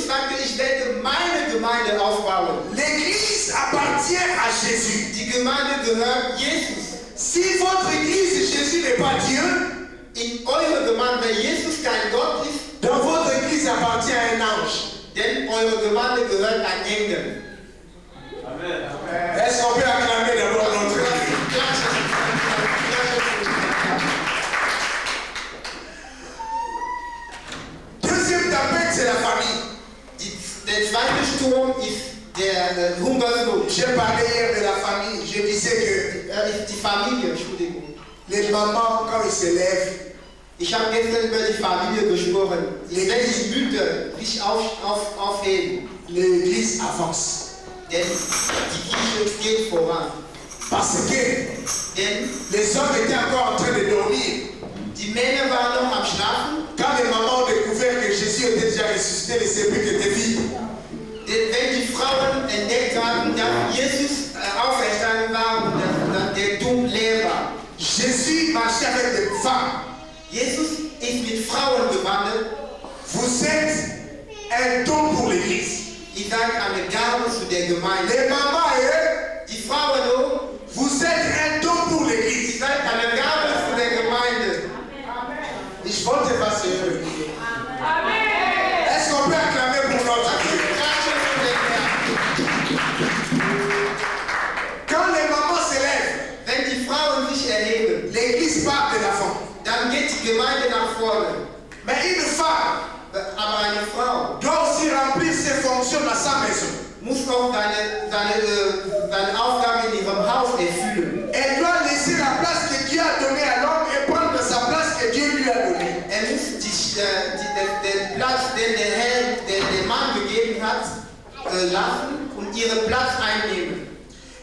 Jesus sagte, ich werde meine Gemeinde aufbauen. L'église appartient à Jésus. Die Gemeinde gehört Jesus. Si votre église, Jésus n'est pas Dieu, In eurer Gemeinde, wenn Jesus kein Gott ist, dans votre église appartient à un ange. denn eure Gemeinde gehört ein Engel. Est-ce qu'on peut acclamer d'abord notre Dieu? Deuxième tapette, c'est la famille. Der zweite Sturm ist der Hungersnot. J'ai parlé hier de la famille. Je disais que Ist die Familie, Entschuldigung. les mamans, quand ils se lèvent, Ich habe gestern über die Familie gesprochen. Wenn die Mütter sich aufheben, l'église avance. denn die Kirche geht voran. Parce que Denn les hommes étaient encore en train de dormir. die Männer waren noch am Schlafen. Quand les mamans ont découvert que Jésus était déjà ressuscité, les sépulcres étaient vides. Denn wenn die Frauen entdeckt haben, dass Jesus auferstanden war und dass der Turm leer war. Jésus marchait avec des femmes. Jesus ist mit Frauen gewandelt. Vous êtes un don pour l'église. Ihr seid eine Gabe zu der Gemeinde. Les mamans, Die Frauen, vous êtes un don pour ihr l'église. seid eine Gabe zu der Gemeinde. Ich wollte was hören. Est-ce qu'on peut acclamer pour notre Dieu? Quand les mamans se lèvent, Wenn die Frauen sich erheben, l'église part de l'avant. dann geht die Gemeinde nach vorne. Mais une femme Aber eine Frau doit aussi remplir ses fonctions dans sa maison. muss auch seine Aufgabe in ihrem Haus erfüllen. Elle doit laisser la place que Dieu a donnée à l'homme et prendre sa place que Dieu lui a donnée. Muss den Platz, den der Herr den Mann gegeben hat, lassen und ihren Platz einnehmen.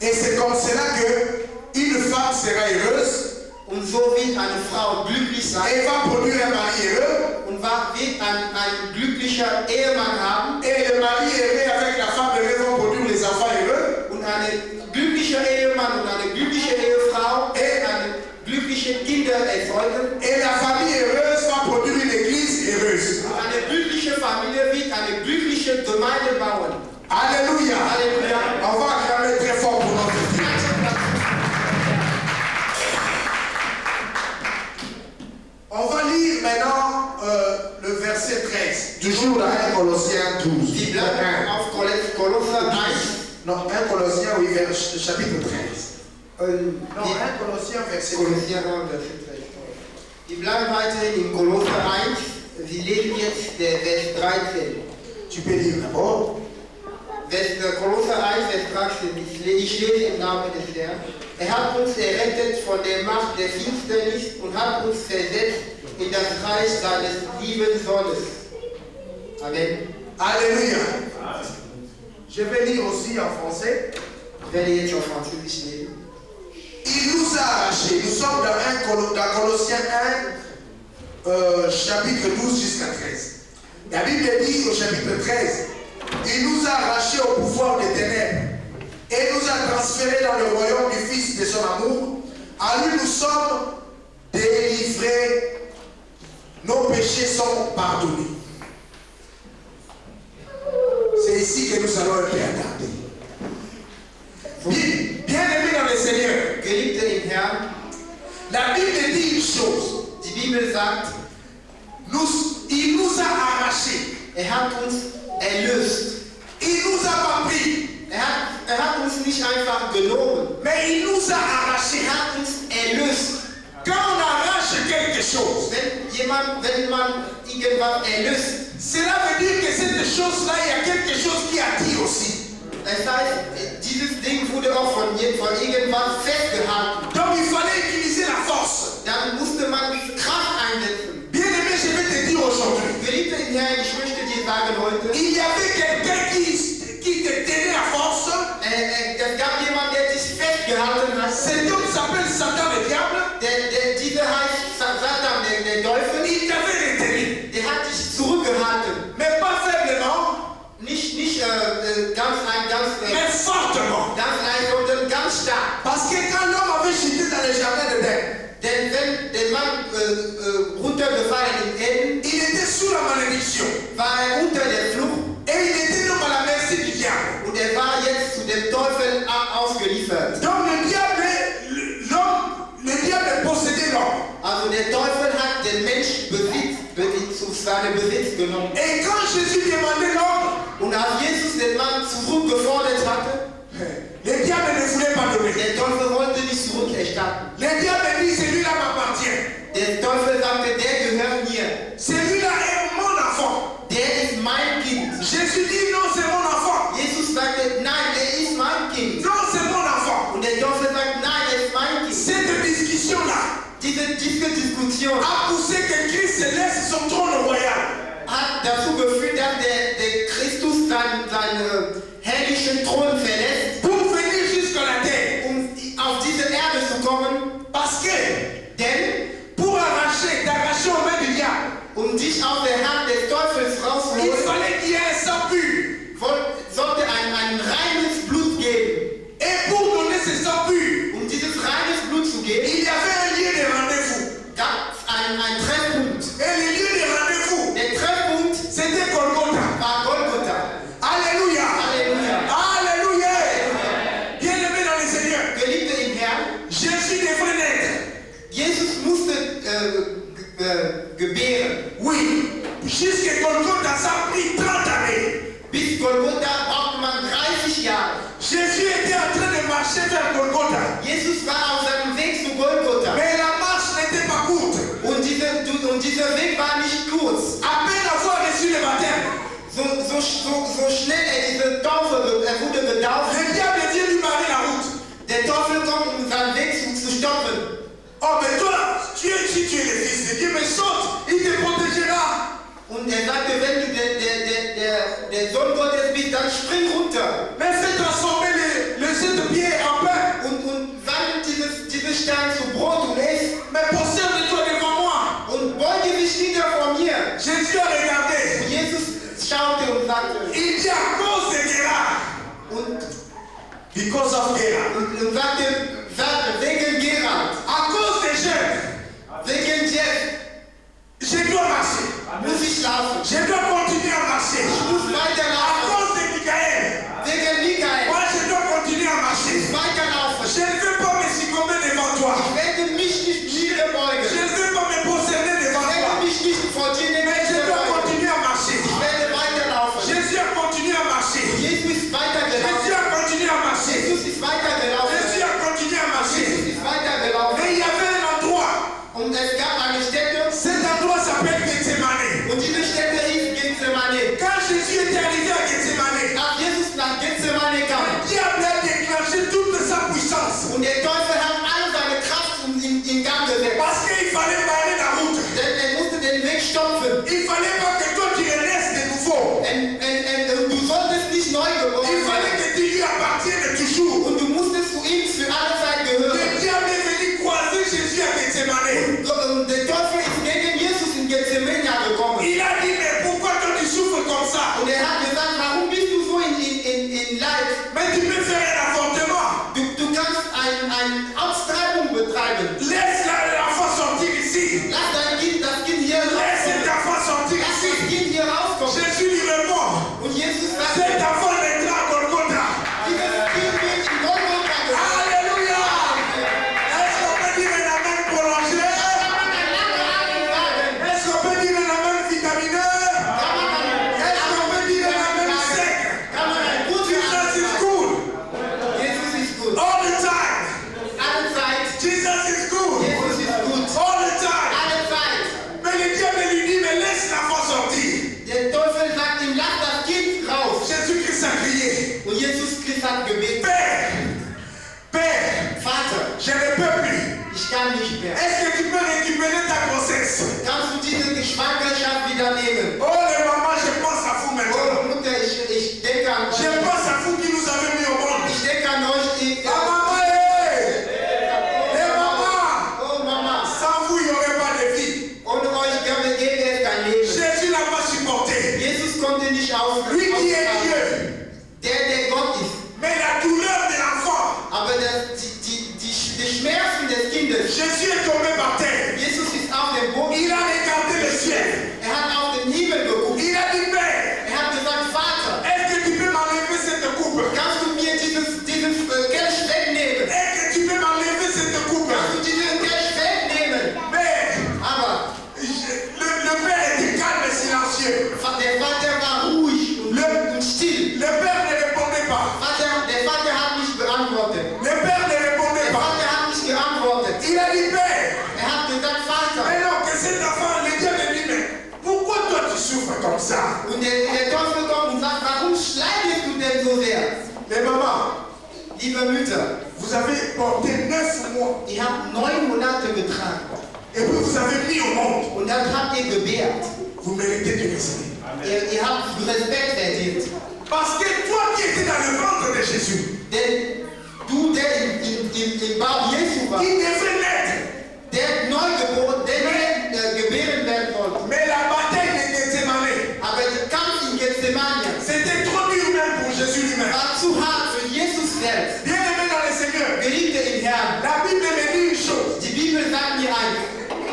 Et c'est comme cela que une femme sera heureuse. Und so wird eine Frau glücklich sein Elle va produire un mari heureux. und wird ein glücklicher Ehemann haben. Et le mari heureux avec la femme heureux vont produire les enfants heureux. Und ein glücklicher Ehemann und eine glückliche Ehefrau eine glückliche Kinder erzeugen. Et la famille heureuse va produire une église heureuse. Eine glückliche Familie wird eine glückliche Gemeinde bauen. Alléluia. Alléluia. On va acclamer très fort pour notre Dieu. On va lire maintenant le verset 13. Toujours dans 1 Colossiens 12. Die bleiben auf Kolosser 1. Non, 1 Colossiens, oui, chapitre 13. Non, 1 Colossiens, verset 13. Kolosser 1, Verset 13. Die bleiben weiterhin in Kolosser 1. Sie lesen jetzt der Vers 13. Tu peux lire d'abord. Kolosser 1, Vers 13. Ich lese im Namen des Herrn. Er hat uns errettet von der Macht der Finsternis und hat uns versetzt in das Reich seines lieben Sohnes. Amen. Alléluia. Je vais lire aussi en français. Ich werde jetzt auf Französisch lesen. Il nous a arrachés. Nous sommes dans Colossiens 1, chapitre 12 jusqu'à 13. La Bible dit au chapitre 13, il nous a arrachés au pouvoir des ténèbres et nous a transférés dans le royaume du Fils de son amour. À lui nous sommes délivrés. Nos péchés sont pardonnés. C'est ici que nous allons être attendus. Bien-aimés dans le Seigneur, Geliebte im Herrn, la Bible dit une chose. die Bibel sagt, Il nous a arrachés. hat uns erlöst. Il nous a pas pris. Hat uns nicht einfach genommen, Mais il nous a arrachés. hat uns erlöst. Quand on arrache quelque chose, Wenn man irgendwas erlöst, cela veut dire que cette chose-là, il y a quelque chose qui attire aussi. das heißt, dieses Ding wurde auch von irgendwas festgehalten. Donc il fallait utiliser la force. Dann musste man Kraft einsetzen. Bien-aimé, je vais te dire aujourd'hui. Geliebte im Herrn, ich möchte dir sagen heute, Il y avait quelqu'un qui te tenait à force. es gab jemanden, der dich festgehalten hat. Cet homme s'appelle Satan le diable. Dieser heißt Satan, der Teufel. Il t'avait retenu. Der hat dich zurückgehalten. Mais pas faiblement, Nicht mais fortement. ganz leicht, sondern ganz stark. Parce que quand l'homme avait chuté dans le jardin d'Éden, Denn wenn der Mann runtergefallen in Eden, il était sous la malédiction. war unter der Flucht Et zurückgefordert hatte. Le diable ne voulait pas donner. Der Teufel wollte nicht zurückerstatten. Le diable dit, celui-là m'appartient. Der Teufel sagte, der gehört mir. Celui-là est mon enfant. Der ist mein Kind. Jésus dit, non, c'est mon enfant. Jesus sagte, nein, der ist mein Kind. Non, c'est mon enfant. Und der Teufel sagt, nein, der ist mein Kind. Cette discussion-là Diese Diskussion a poussé que Christ laisse son trône royal. Hat dazu geführt, dass der Christus seinen herrlichen Thron verlässt, Pour venir jusqu'à la terre. auf diese Erde zu kommen. Parce que, Denn pour t'arracher aux mains du diable, dich aus der Hand des Teufels il rausholen, fallait qu'il y ait un sang pur. sollte ein reines Blut geben. Et pour donner ce sang pur, Dieses reines Blut zu geben, il y avait un lieu de rendez-vous. gab es ein Treffpunkt. Et le lieu de rendez-vous, Der Treffpunkt c'était Golgotha. war Golgotha. Alléluia. Halleluja. Alléluia. Bien-aimé dans le Seigneur, Geliebte im Herrn, Jésus devrait naître. Jesus musste gebären. Oui. Jusqu'à Golgotha, ça a pris 30 années. Bis Golgotha brauchte man 30 Jahre. Jésus était en train de marcher vers Golgotha. Jesus war auf seinem Weg zu Golgotha. Mais la marche n'était pas courte. Und dieser Weg war nicht kurz. À peine avoir reçu le baptême, So schnell er wurde getauft. le diable vient lui barrer la route. Der Teufel kommt, um seinen Weg zu stoppen. Oh, mais toi, si tu es le fils de Dieu, mais saute, il te protégera. Und er sagte, wenn du der Sohn Gottes bist, dann spring runter. Mais fais transformer cette pierre en pain. Und wandelt dieses Stein zu Brot und isst. Mais prosterne-toi devant moi. Und beuge dich nieder vor mir. Jésus a regardé. Jesus schaute und sagte, Il dit à cause de Gérard. Because of Gérard. und sagte, wegen Gerard, À cause des jeunes, wegen Jeff, je dois marcher. muss ich laufen. Je dois continuer à marcher. Ich muss À weiterlaufen. cause de Michael, Wegen Michael, moi je dois continuer à marcher. weiterlaufen. Je ne veux pas me succomber devant toi. Ich werde mich nicht Je niederbeugen. ne veux pas me prosterner devant Ich werde toi. mich nicht vor dir Mais je dois niederbeugen. continuer à marcher. Ich werde weiterlaufen. Jésus a continué à marcher. Jesus ist weitergelaufen. Jésus a continué à marcher. Jesus ist weitergelaufen. Jésus a continué à marcher. Jesus ist weitergelaufen. Mais il y avait un endroit. Und es gab eine Stätte, Cet endroit s'appelle Gethsemane. und diese Stätte hieß Gethsemane. Quand Jésus était arrivé à Gethsemane, Als Jesus nach Gethsemane kam, le diable a déclenché toute sa puissance. und der Teufel hat all seine Kraft in Gang gesetzt. Parce qu'il fallait barrer la route. Denn er musste den Weg stopfen. Il fallait pas que toi tu renaisses de nouveau. Du solltest nicht neu geboren Il fallait werden. que tu lui appartiennes toujours. Und du musstest zu ihm für alle Zeit gehören. Le diable est venu croiser Jésus à Gethsemane. Und der Teufel ist gegen Jesus in Gethsemane gekommen. Il a dit, mais pourquoi toi tu souffres comme ça? Und er hat gesagt, warum bist du so in Leid? Mais tu peux faire un avortement. Du kannst eine Austreibung betreiben. Laisse l'enfant sortir ici. Lass das Kind hier Laisse cet rauskommen. enfant sortir Lass das ici. Kind hier rauskommen. Jésus lui répond, Und Jesus sagt, cet enfant naîtra à Golgotha. dieses Kind wird in Golgotha geboren. Alléluia. Est-ce qu'on peut dire un amen prolongé? Est-ce qu'on peut dire un amen vitaminé? Est-ce qu'on peut dire un amen sec? Jesus is good. Jesus ist gut. All the time. Alle Zeit. Jesus is good. Jesus ist gut. All the time. Alle Zeit. Mais le diable lui dit, mais laisse l'enfant sortir. Der Teufel sagt ihm, lass das Kind raus. Jésus-Christ a crié, Und Jesus Christus hat gebetet, Père, Père, Vater, je ne peux plus. ich kann nicht mehr. Est-ce que tu peux récupérer ta grossesse? Kannst du diese Schwangerschaft wieder nehmen? Oh les mamans, je pense à vous maintenant. Oh Mutter, ich denke an Je euch. pense à vous qui nous avez mis au monde. Ich denke an euch, die... Ah maman, hey! Les mamans, Oh Mama, sans vous, il n'y aurait pas de vie. ohne euch gäbe es kein Leben. Jésus n'a pas supporté. Jesus konnte nicht Lui qui est Dieu. der Gott ist. Mais la douleur de l'enfant, Aber die Schmerzen des Kindes, Jésus est tombé par terre. Jesus ist auf dem Boden. Il a regardé le ciel. Er hat auf den Himmel geguckt. Il a dit, Père, Er hat gesagt, Vater, est-ce que tu peux m'enlever cette coupe? kannst du mir dieses Kelch wegnehmen? Est-ce que tu peux m'enlever cette coupe? Kannst du diesen Kelch wegnehmen? Mais Aber le Père était calme et silencieux. der Vater war ruhig und still. Le Père ne répondait leidest du denn so sehr? Mais maman, Liebe Mütter, vous avez porté 9 mois ihr habt 9 Monate getragen et puis vous avez mis au monde. und dann habt ihr gebärt. Vous méritez du respect. Ihr habt Respekt verdient. Parce que toi qui étais dans le ventre de Jésus, Denn du, der im Bauch Jesu war, il devait naître. der Neugeboren, der gebären werden wollte. Mais la bataille de Gethsemane, Aber der Kampf in Gethsemane c'était trop dur même pour Jésus lui-même. war zu hart für Jesus selbst. Bien aimé dans le Seigneur, Geliebte im Herrn, la Bible me dit une chose. die Bibel sagt mir eins.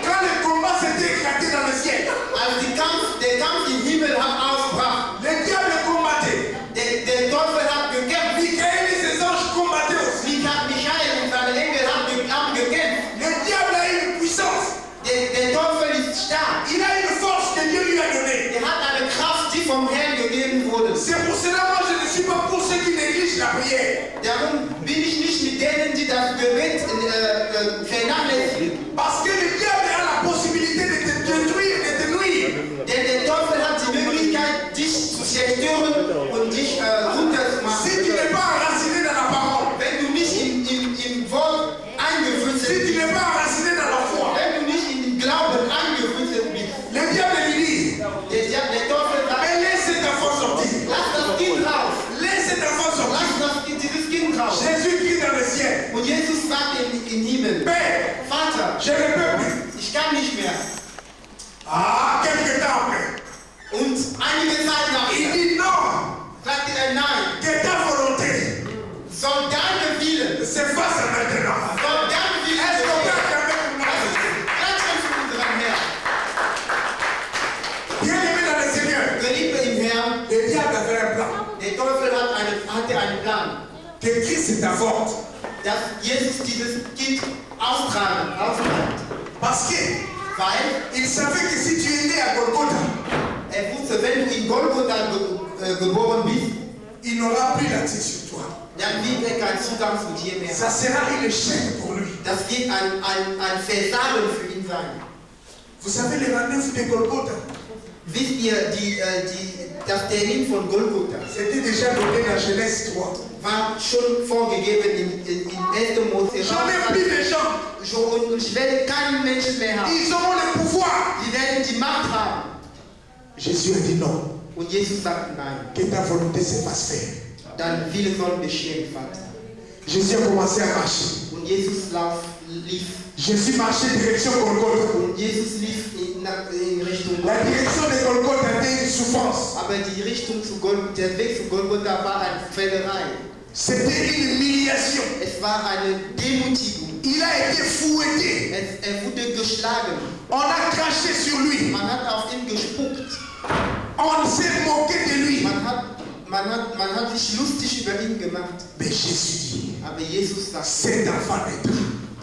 Quand le combat s'était éclaté dans le ciel, Als der Kampf im Himmel ausbrach, le diable combattait. der Teufel hat gekämpft. Michael et ses anges combattaient aussi. Michael und seine Engel haben gekämpft. Le diable a une puissance. Der Teufel ist stark. Il a une force que Dieu lui a donnée. Er hat eine Kraft, die vom Herrn gegeben wurde. C'est pour cela moi je ne suis pas pour ceux qui négligent la prière. Darum bin ich nicht mit denen, die das Gebet vernachlässigen. Parce que le diable a la possibilité de te détruire, de te nuire. Denn der Teufel hat die Möglichkeit, dich zu zerstören und dich runterzumachen. Si tu n'es pas enraciné dans la parole, Wenn du nicht im Wort eingewurzelt si tu bist, n'es pas enraciné dans la foi, wenn du nicht in den Glauben eingewurzelt bist, le diable lui dit, der Teufel sagt, mais laisse cet enfant sortir. lass das Kind raus. Laisse cet enfant sortir. Lass dieses Kind raus. Jésus crie dans le ciel, Und Jesus sagt im Himmel, Père, Vater, je ne peux plus. ich kann nicht mehr. Ah, quelque temps après, Und einige Zeit il nachher dit non, sagte er, nein, que ta volonté soll deine Wille, se fasse maintenant. soll deine Wille Est-ce qu'on peut geschehen. acclamer pour nous? Klatschen für unseren Herrn. Bien aimé dans le Seigneur, Geliebte im Herrn, le diable avait un plan. der Teufel hatte einen Plan, Que Christ t'apporte. dass Jesus dieses Kind austreibt. Parce que Weil il savait que si tu es né à Golgotha, er wusste, wenn du in Golgotha geboren bist, il n'aura plus l'accès sur toi. dann wird er keinen Zugang zu dir mehr Ça haben. sera une échec pour lui. Das wird ein Versagen für ihn sein. Vous savez les rendez-vous de Golgotha, Wisst ihr, das Termin von Golgotha c'était déjà donné dans Genèse 3. war schon vorgegeben in 1. Mose. Jamais plus de gens, Und ich werde keinen Menschen mehr haben. ils auront le pouvoir. Die werden die Macht haben. Jésus a dit non, Und Jesus sagt nein. que ta volonté se fasse faire. Dann Wille soll geschehen, Vater. Jésus a commencé à marcher. Und Jesus lief. Jésus marchait direction Golgotha. Und Jesus lief in Richtung La Golgotha. direction de Golgotha était une souffrance. Aber die Richtung zu Golgotha, der Weg zu Golgotha war eine Quälerei. C'était une humiliation. Es war eine Demütigung. Il a été fouetté. Er wurde geschlagen. On a craché sur lui. Man hat auf ihn gespuckt. On s'est moqué de lui. Man hat sich lustig über ihn gemacht. Mais Jésus dit, Aber Jesus sagt, cet enfant naîtra.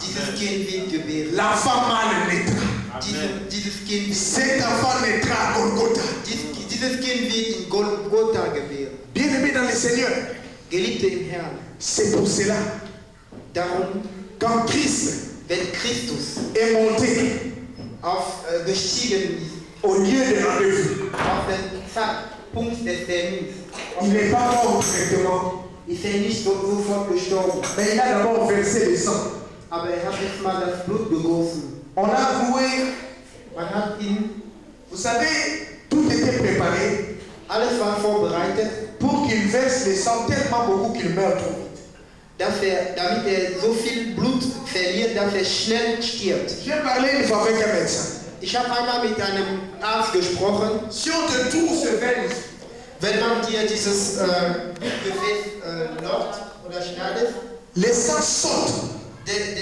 dieses Kind wird gebären. L'enfant mâle naîtra. Dieses Kind, Cet enfant naîtra à Golgotha. dieses Kind wird in Golgotha gebären. Bien aimé dans le Seigneur, Geliebte im Herrn, c'est pour cela, darum, quand Christ wenn Christus est monté gestiegen ist, au lieu de rendez-vous, auf den Punkt des Termins, il n'est pas mort directement, ist nicht sofort gestorben. mais il a d'abord versé le sang. Aber hat erstmal das Blut gegossen. On a voué, Man hat ihn, vous savez, tout était préparé alles war vorbereitet, pour qu'il verse le sang tellement beaucoup qu'il meurt trop vite. damit er so viel Blut verliert, dass er schnell stirbt. J'ai parlé une fois avec un médecin. Ich habe einmal mit einem Arzt gesprochen. Si on te trouve ce veine, Wenn man dir dieses Gefäß locht oder schneidet, le sang saute.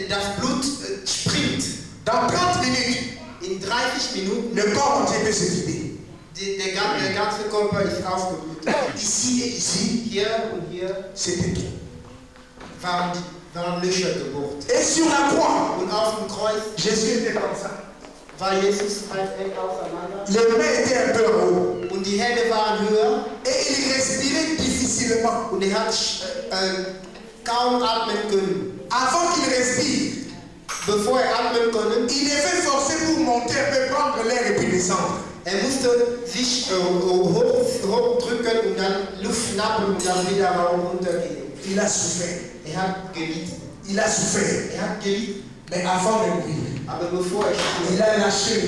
Das Blut springt. Dans 30 minutes, In 30 Minuten, le corps entier peut se vider. der ganze Körper ist aufgeblutet. Ici et ici, Hier und hier c'était tout. waren Löcher gebohrt. Et sur la croix, Und auf dem Kreuz Jésus était comme ça. war Jesus halt eng auseinander. Les mains étaient un peu en haut. Und die Hände waren höher. Et il respirait difficilement. Und er hat kaum atmen können. Avant qu'il respire, Bevor er atmen konnte, il devait forcer pour monter un peu, prendre l'air et puis descendre. Er musste sich hochdrücken und dann Luft schnappen und dann wieder runtergehen. Il a souffert. Er hat gelitten. Il a souffert. Er hat gelitten. Mais avant de mourir, Aber bevor er il starb, a lâché.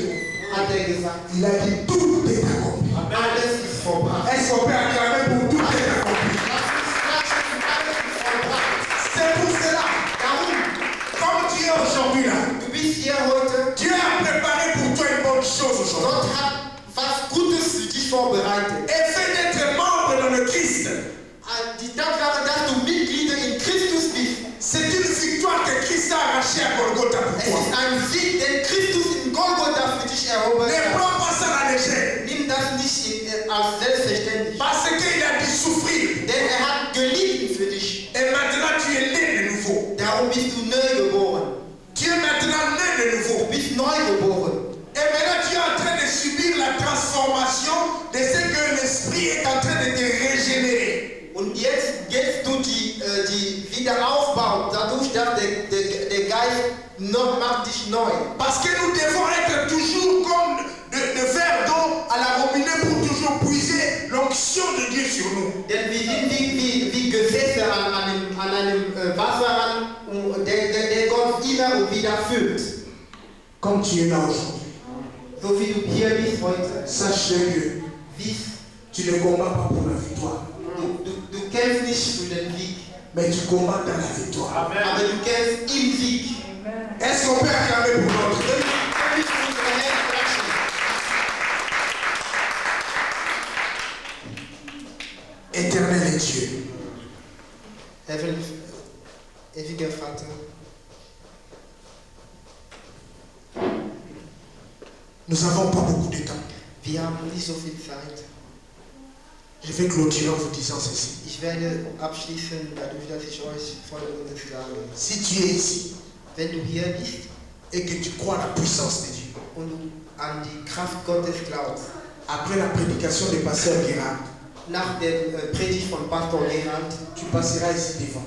hat er gesagt, Il a dit tout est accompli. alles ist vorbei. Est-ce qu'on peut acclamer pour tout est accompli? C'est pour cela. Darum, Comme tu es aujourd'hui là, du bist hier heute. Dieu a préparé pour toi une bonne chose aujourd'hui. Gott hat was Gutes für dich vorbereitet. Et fait d'être membre dans le Christ. Die Tatsache, dass du Mitglieder in Christus bist, C'est une victoire que Christ a arrachée à Golgotha pour es toi. ist ein Sieg, den Christus in Golgotha für dich erhoben Ne hat. prends pas ça à la légère. Nimm das nicht als selbstverständlich. Parce qu'il a dû souffrir. Denn er hat gelitten für dich. Et maintenant tu es né de nouveau. Darum bist du neu geboren. Tu es maintenant né de nouveau. Du bist neu geboren. Et maintenant tu es en train de subir la transformation de ce que l'Esprit est en train de te régénérer. Und jetzt du die Wiederaufbau, dadurch, dass der Geist noch macht dich neu. Parce que nous devons être toujours comme de verre d'eau à la robinet pour toujours puiser l'onction de Dieu sur nous. Denn wir sind wie Gesetze an einem Wasserrand, der Gott immer und wieder füllt. Comme tu es là aujourd'hui, So wie du hier bist heute, sache que tu ne combats pas pour la victoire, du kämpfst nicht für den Sieg, mais tu combats dans la victoire. aber du kämpfst im Sieg. Est-ce qu'on peut acclamer pour notre Dieu? Éternel est Dieu. Ewiger Vater, Nous n'avons pas beaucoup de temps. wir haben nicht so viel Zeit. Je vais clôturer en vous disant ceci. Ich werde abschließen, dadurch, dass ich euch Folgendes sage. Si tu es ici Wenn du hier bist et que tu crois à la puissance de Dieu, und du an die Kraft Gottes glaubst, après la prédication de Pasteur Guérard, nach der Predigt von Pastor Gerhard, tu passeras ici devant.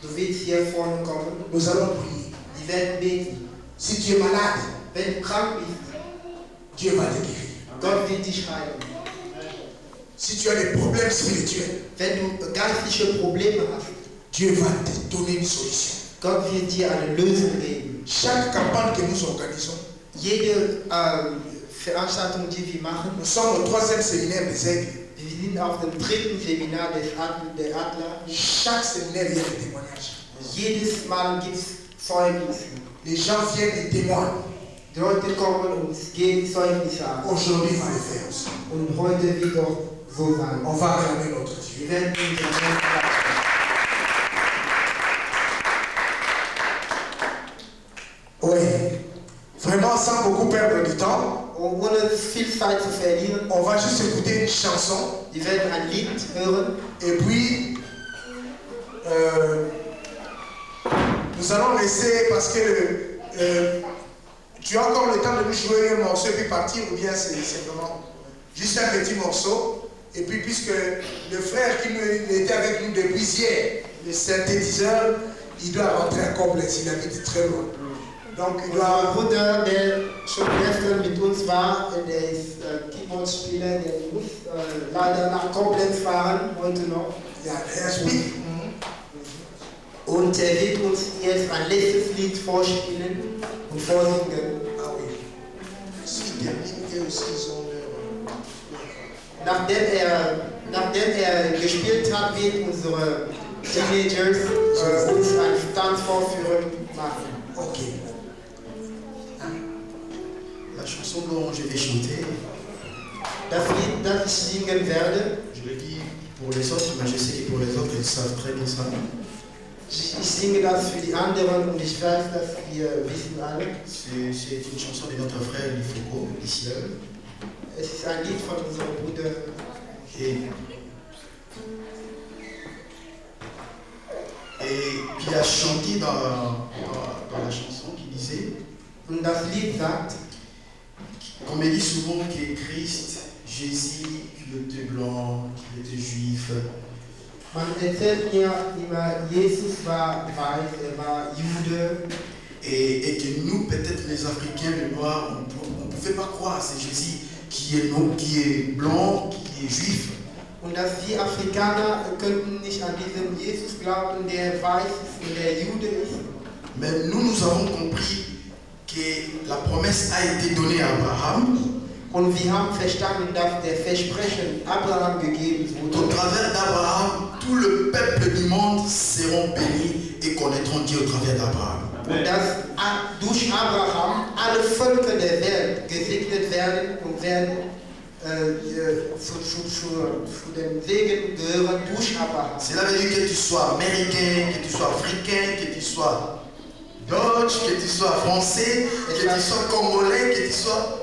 du willst hier vorne kommen, Nous allons prier. die werden beten. Si tu es malade, Wenn du krank bist, Dieu va te guérir. Gott wird dich heilen. Si tu as des problèmes spirituels, Wenn du geistliche Probleme hast, Dieu va te donner une solution. Gott wird dir eine Lösung geben. Chaque campagne que nous organisons, Jede Veranstaltung, die wir machen, nous sommes au 3e séminaire des Aigles. wir sind auf dem 3. Seminar der Adler. Chaque séminaire, il y a des témoignages. Jedes Mal gibt es Zeugnisse. Les gens viennent et témoignent. Die Leute kommen und geben Zeugnisse ab. Aujourd'hui, il va le faire aussi. Und heute wird auch so sein. On va acclamer notre Dieu. Wir werden unseren Herrn klatschen. Oui. Vraiment, sans beaucoup perdre du temps, Ohne viel Zeit zu verlieren, on va juste écouter une chanson. wir werden ein Lied hören. Et puis, nous allons laisser, parce que tu as encore le temps de nous jouer un morceau et puis partir, ou bien c'est vraiment juste un petit morceau. Et puis, puisque le frère qui était avec nous depuis hier, le synthétiseur, il doit rentrer à Koblenz, il habite très loin. Donc, il Unser doit. Bruder, der schon gestern mit uns war, der ist Keyboard-Spieler, der muss leider nach Koblenz fahren, heute noch. Ja, er spielt. Und er wird uns jetzt ein letztes Lied vorspielen und vorsingen. Ah oui. Si, eux aussi, ils ont Nachdem er gespielt hat, wird unsere Teenagers uns ein Tanzvorführung machen. Ok. La chanson dont je vais chanter, Das Lied, das ich singen werde, je le dis pour les autres, mais je sais que pour les autres, ils savent très bien ça. ich singe das für die anderen und ich weiß, dass wir wissen alle. C'est une chanson de notre frère Lifoko, ici. Es ist ein Lied von unserem Bruder. Et il a chanté dans la chanson qui disait, Und das Lied sagt, on me dit souvent que Christ, Jésus, qu'il était blanc, qu'il était juif. man erzählt mir immer, Jesus war weiß, war Jude. Et que nous, peut-être les Africains, les Noirs, on ne pouvait pas croire, c'est Jésus. qui est blanc, qui est juif. Und dass die Afrikaner könnten nicht an diesen Jesus glauben, der weiß ist und der Jude ist. Mais nous avons compris que la promesse a été donnée à Abraham. Und wir haben verstanden, dass der Versprechen Abraham gegeben Au wurde. travers d'Abraham, tout le peuple du monde seront bénis et connaîtront Dieu au travers d'Abraham. Und dass durch Abraham alle Völker der Welt gesegnet werden und werden zu dem Segen gehören durch Abraham. Cela veut dire que tu sois américain, que tu sois africain, que tu sois deutsch, que tu sois français, que tu sois congolais, que tu sois...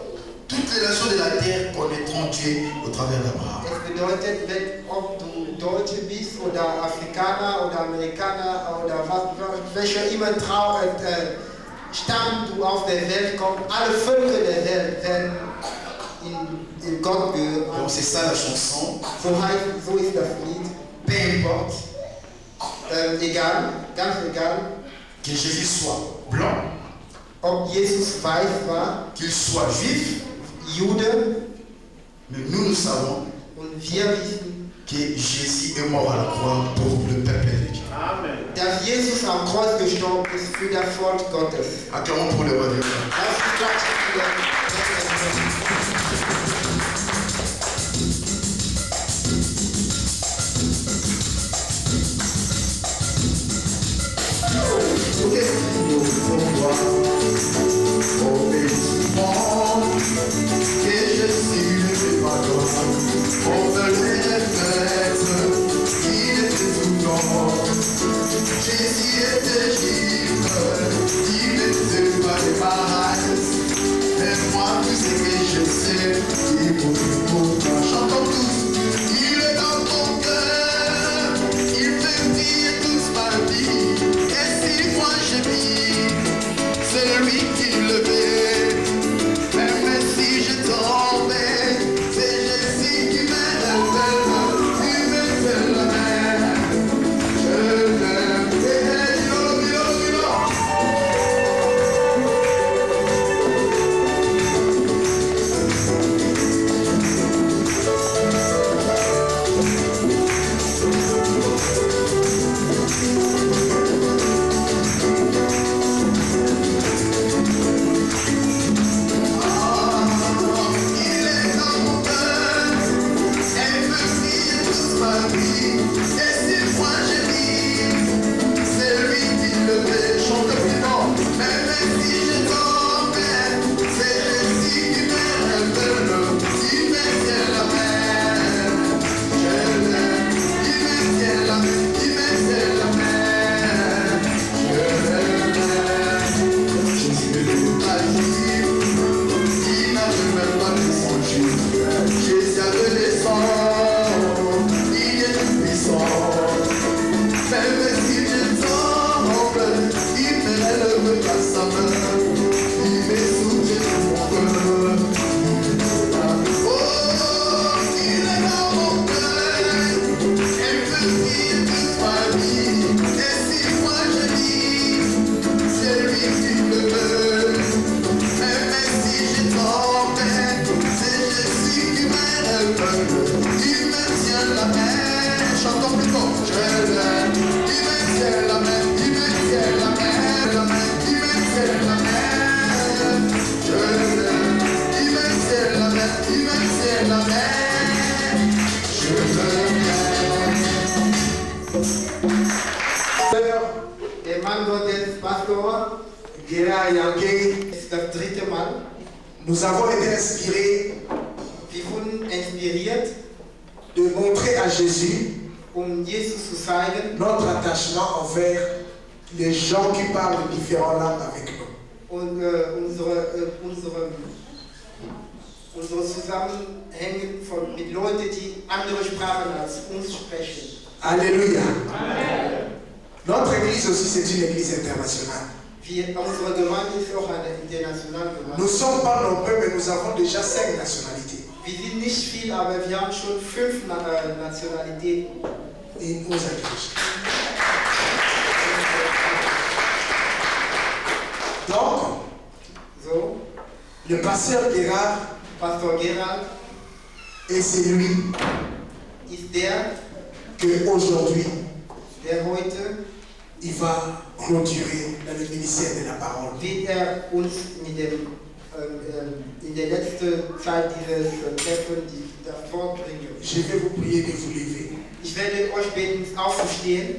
Toutes les nations de la terre connaîtront Dieu au travers d'Abraham. Es bedeutet, ob du Deutsche bist oder Afrikaner oder Amerikaner oder welcher immer Stamm du auf der Welt kommst, alle Völker der Welt werden in Gott gehören. Donc c'est ça la chanson. So ist das Lied. Peu importe. Egal, ganz egal. Que Jésus soit blanc, Ob Jesus weiß war, qu'il soit juif, Jude, mais nous savons und wir wissen, que Jésus est mort à la croix pour le peuple de Dieu. Amen. dass Jesus am Kreuz gestorben ist für das Volk Gottes. Acclamons pour le roi de Dieu. Lass uns klatschen für Jésus était libre, il n'était pas des paradis. Mais moi, tout ce que je sais, il pour toi. Chantons tous, il est dans ton cœur, il fait briller toute ma vie. Et si moi je vis, c'est lui qui le fait. Même si je tombe, c'est Jésus qui m'aide à faire, il me fait la main. Je l'aime. Nous avons été inspirés de montrer à Jésus Jesus zu zeigen, notre attachement envers les gens qui parlent de différentes langues avec nous. und unsere Zusammenhänge mit Leuten, die andere Sprachen als uns sprechen. Alléluia. Amen. Notre église aussi, c'est une église internationale. Unsere Gemeinde ist auch eine internationale Gemeinde. Nous ne sommes pas nombreux, mais nous avons déjà 5 nationalités. Wir sind nicht viel, aber wir haben schon 5 Nationalitäten in unserer Kirche. Donc, so, le pasteur Gérard Pastor Gerald Et c'est lui ist der, qu'aujourd'hui, der heute il va clôturer dans le ministère de la parole. wird uns mit dem, in der letzten Zeit dieses Treffen das Wort bringen. Je vais vous prier de vous lever Ich werde euch bitten, aufzustehen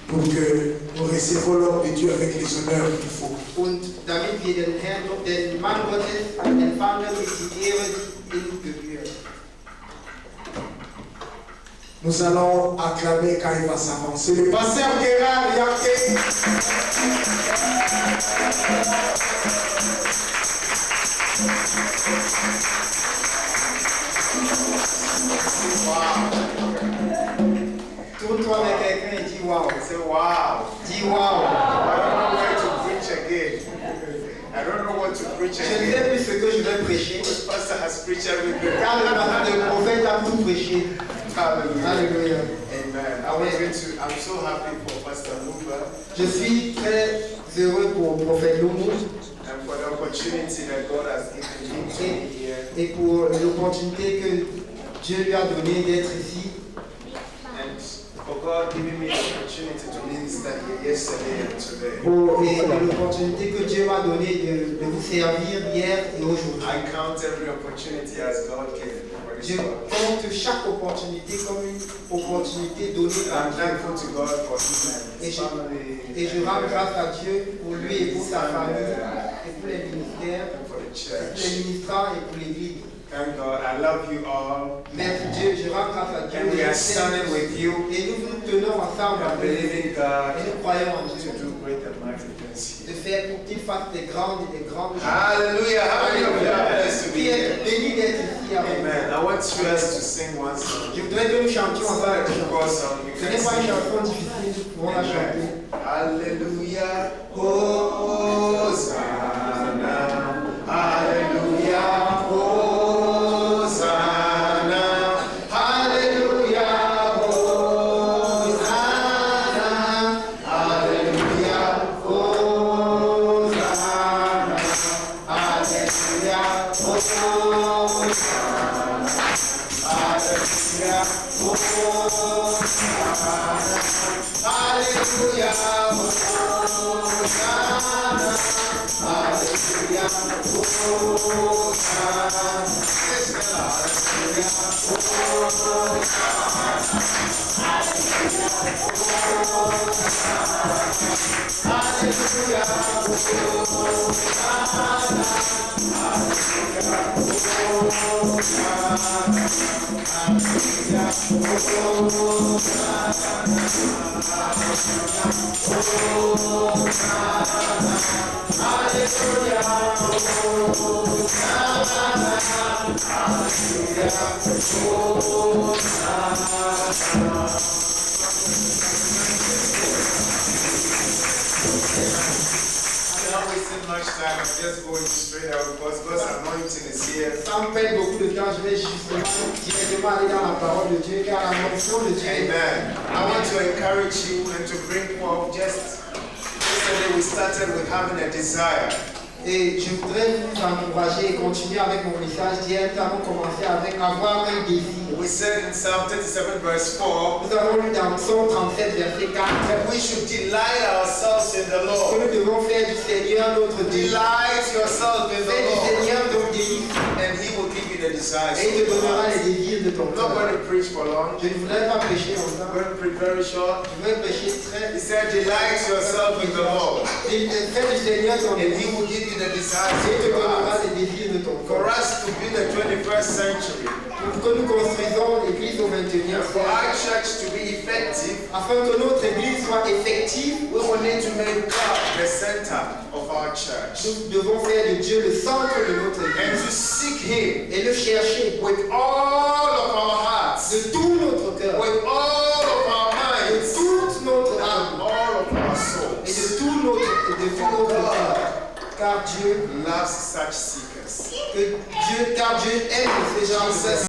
pour que nous recevons l'homme de Dieu avec les honneurs qu'il faut. und damit wir den Herrn, den Mann Gottes empfangen mit die Ehre, die ihm gebührt. Nous allons acclamer quand il va s'avancer. Le pasteur Gérard Yanké. Tourne-toi avec quelqu'un et dis waouh. Say, wow. Dis waouh. I don't know where to preach again. I don't know what to preach Je ne sais again. plus ce que je vais prêcher. This pastor has preached everything. Car le prophète a tout prêché. Hallelujah. Alléluia. Amen. I'm so happy for Pastor Luba Je suis très heureux pour le prophète Loumou and for the opportunity that God has given him to be here. et pour l'opportunité que Dieu lui a donnée d'être ici. And for God giving me the opportunity to minister here yesterday and today. Et l'opportunité que Dieu m'a donnée de vous servir hier et aujourd'hui. I count every opportunity as God given. Je compte chaque opportunité comme une opportunité donnée par I'm Dieu. thankful to God for him and his family. Et je rends grâce à Dieu pour lui et pour sa famille et pour les ministères, And for the pour church. les ministrants et pour l'Église. Thank God. I love you all. Merci Dieu, je rends grâce à Dieu. And we are standing with you. Et nous nous tenons ensemble I'm believing God et nous croyons en to Dieu do great and mighty things de here. faire pour qu'il fasse des grandes et des grandes choses. Hallelujah. How many of you are blessed to be Qui est here? béni d'être ici avec nous. Amen. I want you guys to sing one song. Je voudrais que nous chantions It's ensemble. not a difficult song. You Ce can n'est pas une sing. chanson difficile, nous pouvons la chanter. Hallelujah. Hosanna. Hallelujah. Hosanna. Hallelujah. Hosanna. Hallelujah. Hosanna. Hallelujah. Hallelujah. I'm not wasting much time. I'm just going straight out because God's anointing is here. Sans perdre beaucoup de temps, je vais justement directement aller dans la parole de Dieu, car la mention de Dieu. Amen. I want to encourage you and to bring forth just yesterday we started with having a desire. Et je voudrais vous encourager et continuer avec mon message d'hier. Nous avons commencé avec avoir un défi. We said in Psalm 37 verse 4 Nous avons lu dans Psaume 37, verset 4, that we should delight ourselves in the que Lord. nous devons faire du Seigneur notre délice. Delight yourself in Fais the du Lord Seigneur ton délice and He will give you the desires. et il te donnera les désirs de ton I'm not cœur. going to preach for long. Je ne voudrais pas prêcher I'm longtemps. going to preach very short. Je voudrais prêcher très. He said, delight yourself in the Lord Fais du Seigneur ton and He délice will give you the et desires il te of your donnera heart. les désirs de ton For cœur. us to be the 21st century, Pour que nous construisons l'église au 21e and for siècle, our church to be effective, afin que notre église soit effective, we will need to make God the center of our church nous devons faire de Dieu le centre de notre and église to seek Him et le chercher with all of our hearts, de tout notre cœur, with all of our de minds, toute notre and âme all of our et souls. de tout notre cœur. Car Dieu Loves such seekers. car Dieu aime ces gens.